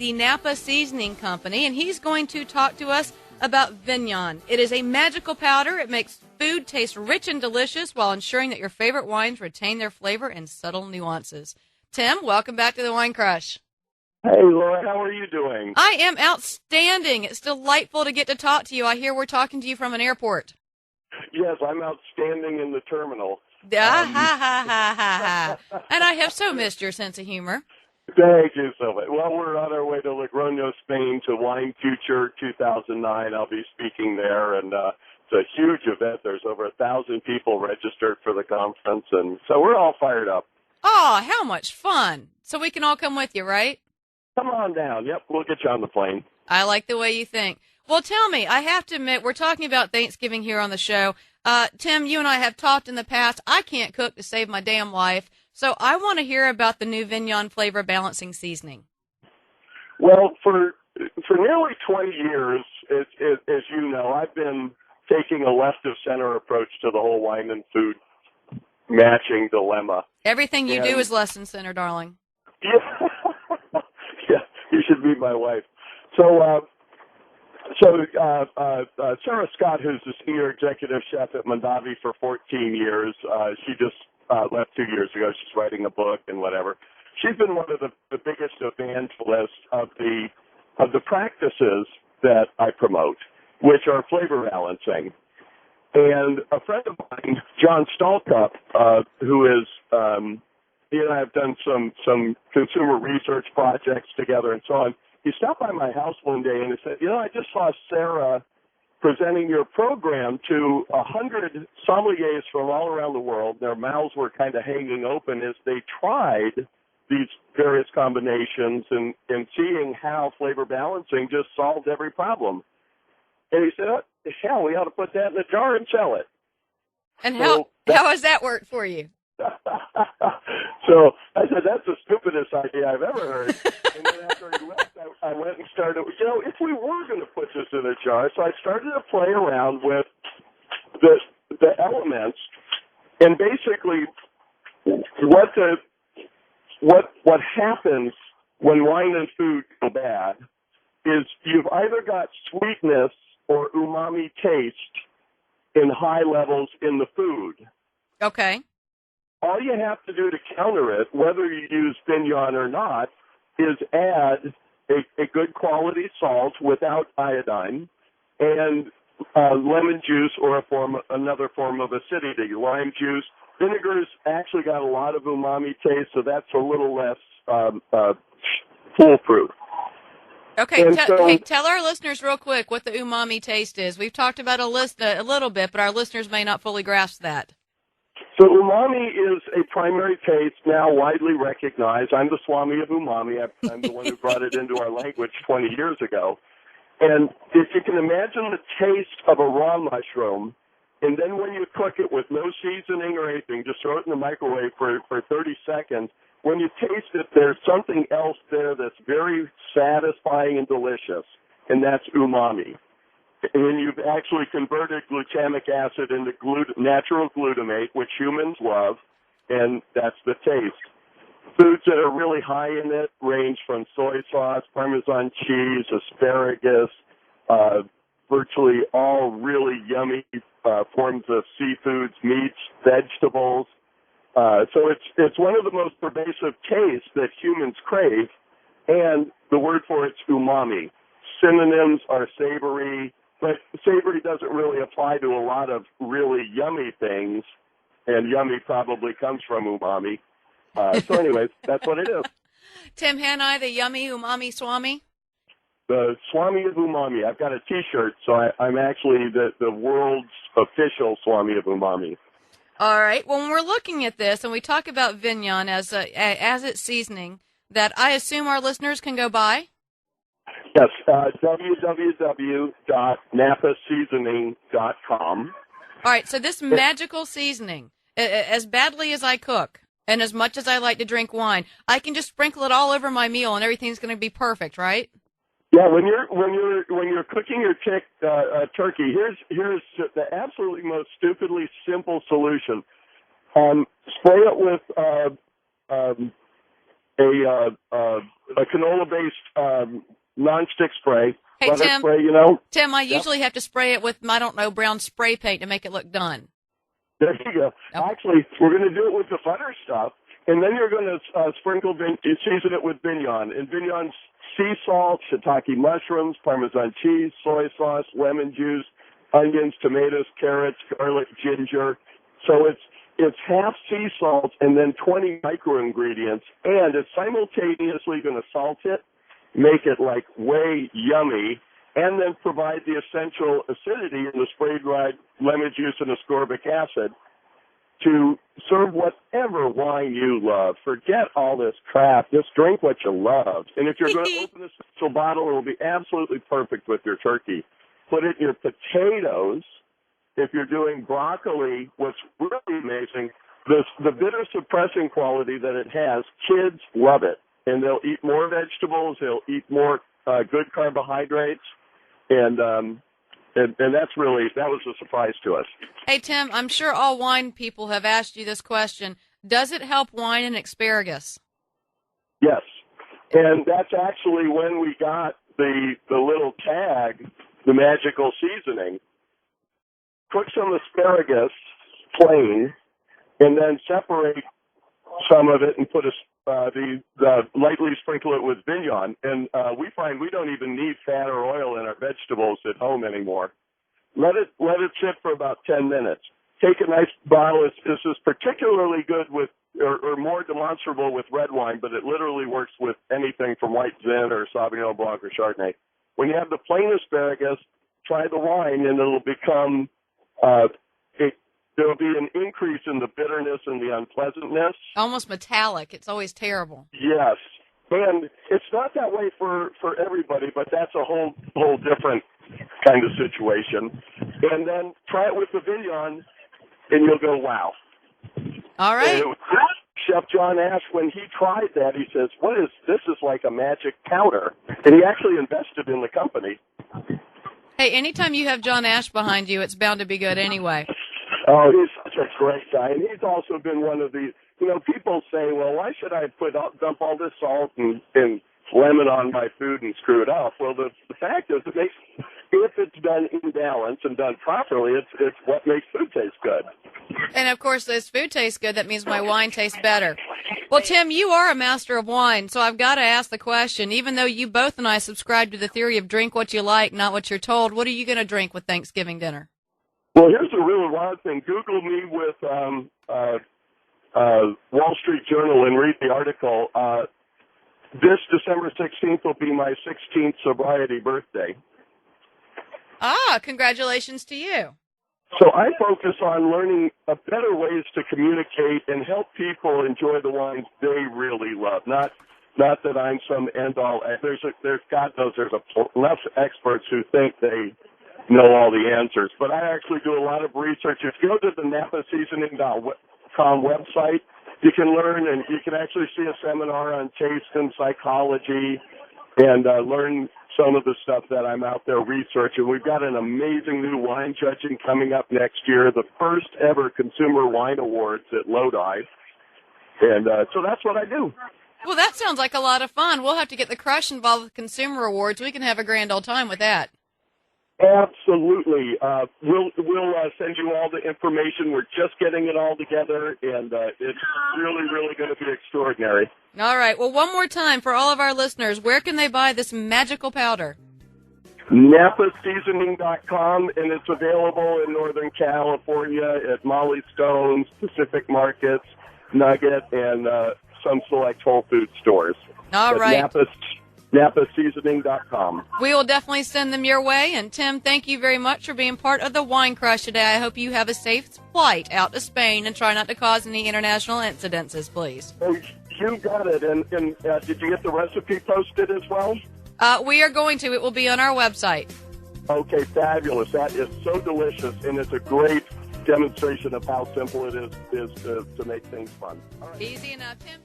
the Napa Seasoning Company, and he's going to talk to us about Vignon. It is a magical powder. It makes food taste rich and delicious while ensuring that your favorite wines retain their flavor and subtle nuances. Tim, welcome back to the Wine Crush. Hey, Laura, how are you doing? I am outstanding. It's delightful to get to talk to you. I hear we're talking to you from an airport. Yes, I'm outstanding in the terminal. Ha, ha, ha, ha, ha. And I have so missed your sense of humor. Thank you so much. Well, we're on our way to Logroño, Spain to Wine Future 2009. I'll be speaking there, and it's a huge event. There's over 1,000 people registered for the conference, and so we're all fired up. Oh, how much fun. So we can all come with you, right? Come on down. Yep, we'll get you on the plane. I like the way you think. Well, tell me, I have to admit, we're talking about Thanksgiving here on the show. Tim, you and I have talked in the past. I can't cook to save my damn life, so I want to hear about the new Vignon flavor balancing seasoning. Well, for nearly 20 years, as you know, I've been taking a left-of-center approach to the whole wine and food matching dilemma. Everything you do is less than center, darling. Yeah. Yeah, you should be my wife. So Sarah Scott, who's the senior executive chef at Mondavi for 14 years, she just left 2 years ago. She's writing a book and whatever. She's been one of the biggest evangelists of the practices that I promote, which are flavor balancing. And a friend of mine, John Stalcup, who is he and I have done some consumer research projects together and so on. He stopped by my house one day and he said, I just saw Sarah presenting your program to 100 sommeliers from all around the world. Their mouths were kind of hanging open as they tried these various combinations and seeing how flavor balancing just solved every problem. And he said, hell, we ought to put that in a jar and sell it. And how has that worked for you? So I said, that's the stupidest idea I've ever heard. And then after he left, I went and started, if we were going to put this in a jar, so I started to play around with the elements, and basically what happens when wine and food go bad is you've either got sweetness or umami taste in high levels in the food. Okay. All you have to do to counter it, whether you use Vignon or not, is add a good quality salt without iodine and lemon juice or another form of acidity, lime juice. Vinegar's actually got a lot of umami taste, so that's a little less foolproof. Okay, tell our listeners real quick what the umami taste is. We've talked about a little bit, but our listeners may not fully grasp that. So umami is a primary taste now widely recognized. I'm the Swami of umami. I'm the one who brought it into our language 20 years ago. And if you can imagine the taste of a raw mushroom, and then when you cook it with no seasoning or anything, just throw it in the microwave for 30 seconds, when you taste it, there's something else there that's very satisfying and delicious, and that's umami. And you've actually converted glutamic acid into natural glutamate, which humans love, and that's the taste. Foods that are really high in it range from soy sauce, Parmesan cheese, asparagus, virtually all really yummy forms of seafoods, meats, vegetables. So it's one of the most pervasive tastes that humans crave, and the word for it's umami. Synonyms are savory, but savory doesn't really apply to a lot of really yummy things, and yummy probably comes from umami. So anyways, that's what it is. Tim Hanni, the yummy umami swami? The Swami of Umami. I've got a T-shirt, so I'm actually the world's official Swami of Umami. All right. Well, when we're looking at this, and we talk about Vignon as its seasoning, that I assume our listeners can go buy? Yes, www.napaseasoning.com. All right, so this magical seasoning, as badly as I cook and as much as I like to drink wine, I can just sprinkle it all over my meal and everything's going to be perfect, right? Yeah, when you're cooking your turkey, here's the absolutely most stupidly simple solution. Spray it with a canola-based nonstick spray. Hey, butter Tim. spray, Tim, I usually have to spray it with, I don't know, brown spray paint to make it look done. There you go. Oh. Actually, we're going to do it with the butter stuff, and then you're going to season it with Vignon. And Vignon's sea salt, shiitake mushrooms, Parmesan cheese, soy sauce, lemon juice, onions, tomatoes, carrots, garlic, ginger. So it's half sea salt and then 20 micro ingredients, and it's simultaneously going to salt it, make it like way yummy, and then provide the essential acidity in the spray-dried lemon juice and ascorbic acid to serve whatever wine you love. Forget all this crap. Just drink what you love. And if you're going to open a special bottle, it will be absolutely perfect with your turkey. Put it in your potatoes. If you're doing broccoli, what's really amazing, the bitter suppressing quality that it has, kids love it. And they'll eat more vegetables. They'll eat more good carbohydrates. And that was a surprise to us. Hey, Tim, I'm sure all wine people have asked you this question. Does it help wine and asparagus? Yes. And that's actually when we got the little tag, the magical seasoning. Cook some asparagus plain, and then separate some of it and put lightly sprinkle it with Vignon. And we find we don't even need fat or oil in our vegetables at home anymore. Let it sit for about 10 minutes. Take a nice bottle. This is particularly good with, or more demonstrable with red wine, but it literally works with anything from white Zin or Sauvignon Blanc or Chardonnay. When you have the plain asparagus, try the wine, and it'll become there'll be an increase in the bitterness and the unpleasantness. Almost metallic. It's always terrible. Yes. And it's not that way for everybody, but that's a whole different kind of situation. And then try it with the Vignon, and you'll go, wow. All right. Chef John Ash, when he tried that, he says, this is like a magic powder. And he actually invested in the company. Hey, anytime you have John Ash behind you, it's bound to be good anyway. Oh, he's such a great guy. And he's also been one of the, people say, well, why should I dump all this salt and lemon on my food and screw it up? Well, the fact is, if it's done in balance and done properly, it's what makes food taste good. And, of course, as food tastes good, that means my wine tastes better. Well, Tim, you are a master of wine, so I've got to ask the question. Even though you both and I subscribe to the theory of drink what you like, not what you're told, what are you going to drink with Thanksgiving dinner? Well, here's a really wild thing. Google me with Wall Street Journal and read the article. This December 16th will be my 16th sobriety birthday. Ah, congratulations to you. So I focus on learning better ways to communicate and help people enjoy the wines they really love. Not that I'm some end-all. There's God knows there's enough experts who think they know all the answers. But I actually do a lot of research. If you go to the NapaSeasoning.com website, you can learn, and you can actually see a seminar on taste and psychology and learn some of the stuff that I'm out there researching. We've got an amazing new wine judging coming up next year, the first ever Consumer Wine Awards at Lodi. And so that's what I do. Well, that sounds like a lot of fun. We'll have to get the Crush involved with Consumer Awards. We can have a grand old time with that. Absolutely. We'll send you all the information. We're just getting it all together, and it's really, really going to be extraordinary. All right. Well, one more time for all of our listeners, where can they buy this magical powder? NapaSeasoning.com, and it's available in Northern California at Molly Stone's, Pacific Markets, Nugget, and some select Whole Foods stores. All right. NapaSeasoning.com. We will definitely send them your way. And, Tim, thank you very much for being part of the Wine Crush today. I hope you have a safe flight out to Spain and try not to cause any international incidences, please. Oh, you got it. And did you get the recipe posted as well? We are going to. It will be on our website. Okay, fabulous. That is so delicious, and it's a great demonstration of how simple it is to make things fun. All right. Easy enough, Tim.